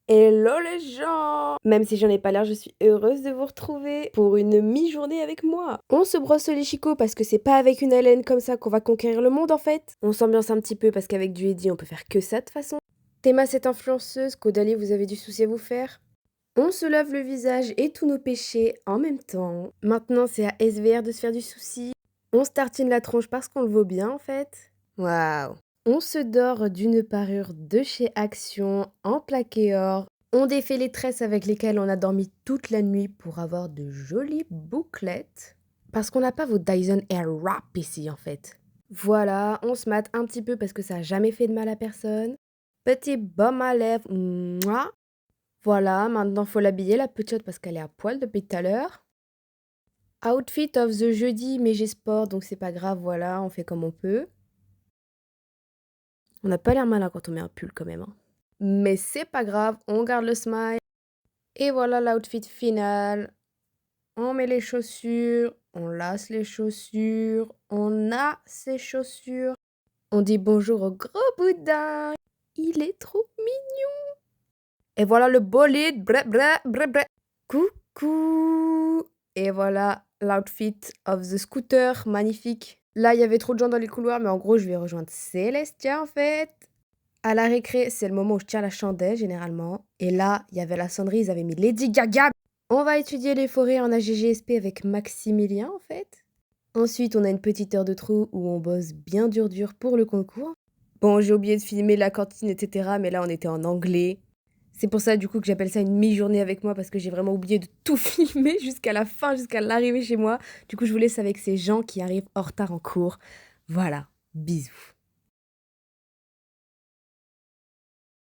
Hello les gens! Même si j'en ai pas l'air, je suis heureuse de vous retrouver pour une mi-journée avec moi. On se brosse les chicots parce que c'est pas avec une haleine comme ça qu'on va conquérir le monde en fait. On s'ambiance un petit peu parce qu'avec du Eddie on peut faire que ça de toute façon. Théma cette influenceuse qu'Odalie vous avez du souci à vous faire. On se lave le visage et tous nos péchés en même temps. Maintenant c'est à SVR de se faire du souci. On se tartine la tronche parce qu'on le vaut bien en fait. Waouh! On se dore d'une parure de chez Action en plaqué or. On défait les tresses avec lesquelles on a dormi toute la nuit pour avoir de jolies bouclettes. Parce qu'on n'a pas vos Dyson Airwrap ici en fait. Voilà, on se mate un petit peu parce que ça a jamais fait de mal à personne. Petit baume à lèvres, mouah. Voilà, maintenant faut l'habiller la petite parce qu'elle est à poil depuis tout à l'heure. Outfit of the jeudi, mais j'ai sport donc c'est pas grave, voilà, on fait comme on peut. On n'a pas l'air malin quand on met un pull quand même, hein. Mais c'est pas grave, on garde le smile. Et voilà l'outfit final. On met les chaussures, on lace les chaussures, on a ses chaussures. On dit bonjour au gros boudin. Il est trop mignon. Et voilà le bolide. Bré, bré, bré, bré. Coucou. Et voilà l'outfit of the scooter, magnifique. Là, il y avait trop de gens dans les couloirs, mais en gros, je vais rejoindre Célestia en fait. À la récré, c'est le moment où je tiens la chandelle généralement. Et là, il y avait la sonnerie, ils avaient mis Lady Gaga. On va étudier les forêts en AGGSP avec Maximilien en fait. Ensuite, on a une petite heure de trou où on bosse bien dur pour le concours. Bon, j'ai oublié de filmer la cantine, etc. Mais là, on était en anglais. C'est pour ça du coup que j'appelle ça une mi-journée avec moi parce que j'ai vraiment oublié de tout filmer jusqu'à la fin, jusqu'à l'arrivée chez moi. Du coup, je vous laisse avec ces gens qui arrivent en retard en cours. Voilà, bisous.